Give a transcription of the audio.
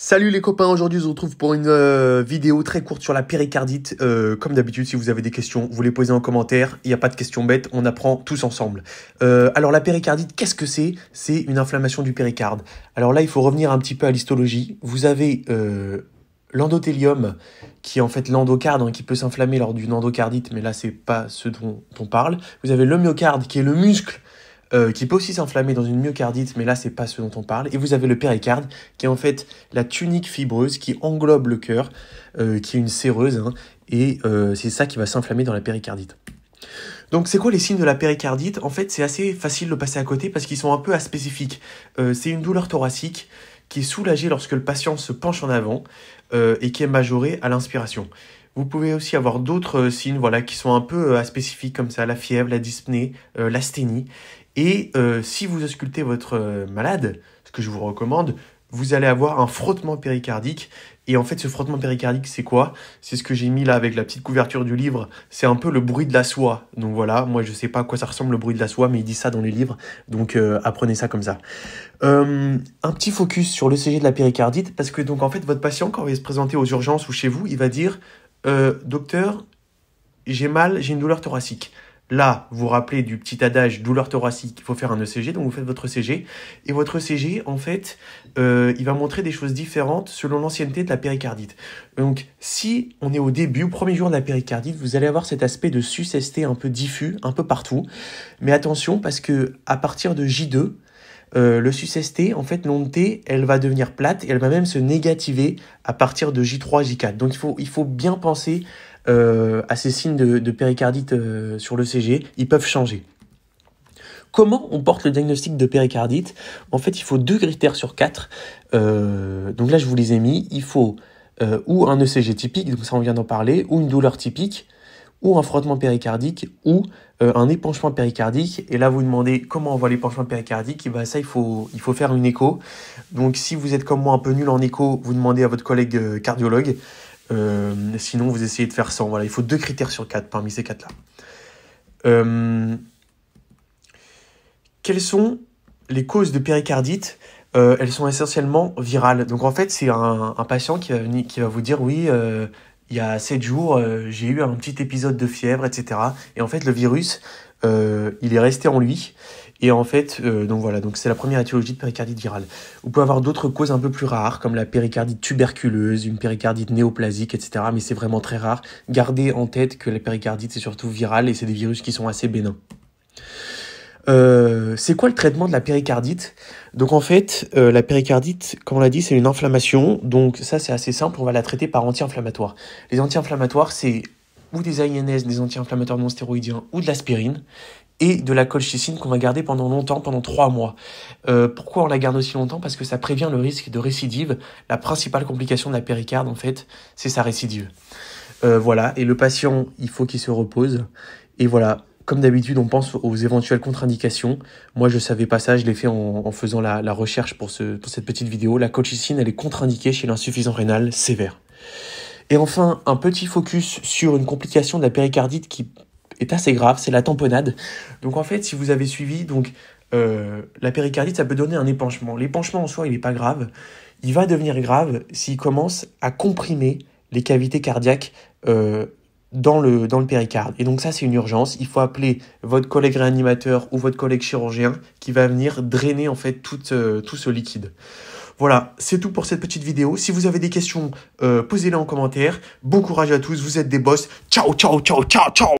Salut les copains, aujourd'hui on se retrouve pour une vidéo très courte sur la péricardite. Comme d'habitude, si vous avez des questions, vous les posez en commentaire. Il n'y a pas de questions bêtes, on apprend tous ensemble. Alors la péricardite, qu'est-ce que c'est? C'est une inflammation du péricarde. Alors là, il faut revenir un petit peu à l'histologie. Vous avez l'endothélium, qui est en fait l'endocarde, qui peut s'inflammer lors d'une endocardite, mais là c'est pas ce dont on parle. Vous avez le myocarde, qui est le muscle, qui peut aussi s'inflammer dans une myocardite, mais là, c'est pas ce dont on parle. Et vous avez le péricarde, qui est en fait la tunique fibreuse qui englobe le cœur, qui est une séreuse, et c'est ça qui va s'inflammer dans la péricardite. Donc, c'est quoi les signes de la péricardite? En fait, c'est assez facile de passer à côté parce qu'ils sont un peu aspécifiques. C'est une douleur thoracique qui est soulagée lorsque le patient se penche en avant et qui est majorée à l'inspiration. Vous pouvez aussi avoir d'autres signes qui sont un peu aspécifiques comme ça, la fièvre, la dyspnée, l'asthénie. Et si vous auscultez votre malade, ce que je vous recommande, vous allez avoir un frottement péricardique. Et en fait, ce frottement péricardique, c'est quoi? C'est ce que j'ai mis là avec la petite couverture du livre. C'est un peu le bruit de la soie. Donc voilà, moi je sais pas à quoi ça ressemble le bruit de la soie, mais il dit ça dans les livres. Donc apprenez ça comme ça. Un petit focus sur l'ECG de la péricardite, parce que donc en fait, votre patient, quand il va se présenter aux urgences ou chez vous, il va dire docteur, j'ai mal, j'ai une douleur thoracique. Là, vous vous rappelez du petit adage douleur thoracique, il faut faire un ECG, donc vous faites votre ECG. Et votre ECG, en fait, il va montrer des choses différentes selon l'ancienneté de la péricardite. Donc, si on est au début, au premier jour de la péricardite, vous allez avoir cet aspect de sus-ST un peu diffus, un peu partout. Mais attention, parce que à partir de J2, le sus-ST, en fait, l'onde T, elle va devenir plate et elle va même se négativer à partir de J3, J4. Donc, il faut bien penser à ces signes de péricardite sur l'ECG. Ils peuvent changer. Comment on porte le diagnostic de péricardite? En fait, il faut 2 critères sur 4. Donc là, je vous les ai mis. Il faut ou un ECG typique, donc ça on vient d'en parler, ou une douleur typique, ou un frottement péricardique, ou un épanchement péricardique. Et là, vous demandez comment on voit l'épanchement péricardique. Et ben ça, il faut faire une écho. Donc, si vous êtes comme moi un peu nul en écho, vous demandez à votre collègue cardiologue. Sinon, vous essayez de faire 100. Voilà, il faut 2 critères sur 4 parmi ces 4-là. Quelles sont les causes de péricardite? Elles sont essentiellement virales. Donc, en fait, c'est un patient qui va vous dire, oui, il y a 7 jours, j'ai eu un petit épisode de fièvre, etc. Et en fait, le virus, il est resté en lui. Et en fait, donc voilà, donc c'est la première étiologie de péricardite virale. Vous pouvez avoir d'autres causes un peu plus rares, comme la péricardite tuberculeuse, une péricardite néoplasique, etc. Mais c'est vraiment très rare. Gardez en tête que la péricardite, c'est surtout virale et c'est des virus qui sont assez bénins. C'est quoi le traitement de la péricardite? Donc en fait, la péricardite, comme on l'a dit, c'est une inflammation. Donc ça, c'est assez simple, on va la traiter par anti-inflammatoires. Les anti-inflammatoires, c'est ou des INS, des anti-inflammatoires non stéroïdiens, ou de l'aspirine, et de la colchicine qu'on va garder pendant longtemps, pendant 3 mois. Pourquoi on la garde aussi longtemps? Parce que ça prévient le risque de récidive. La principale complication de la péricarde, en fait, c'est sa récidive. Voilà, et le patient, il faut qu'il se repose. Et voilà, comme d'habitude, on pense aux éventuelles contre-indications. Moi, je savais pas ça, je l'ai fait en faisant la recherche pour cette petite vidéo. La colchicine, elle est contre-indiquée chez l'insuffisance rénale sévère. Et enfin, un petit focus sur une complication de la péricardite qui est assez grave, c'est la tamponnade. Donc en fait, si vous avez suivi, la péricardite, ça peut donner un épanchement. L'épanchement en soi, il n'est pas grave. Il va devenir grave s'il commence à comprimer les cavités cardiaques dans le péricarde. Et donc ça, c'est une urgence. Il faut appeler votre collègue réanimateur ou votre collègue chirurgien qui va venir drainer en fait tout ce liquide. Voilà, c'est tout pour cette petite vidéo. Si vous avez des questions, posez-les en commentaire. Bon courage à tous, vous êtes des boss. Ciao, ciao, ciao, ciao, ciao.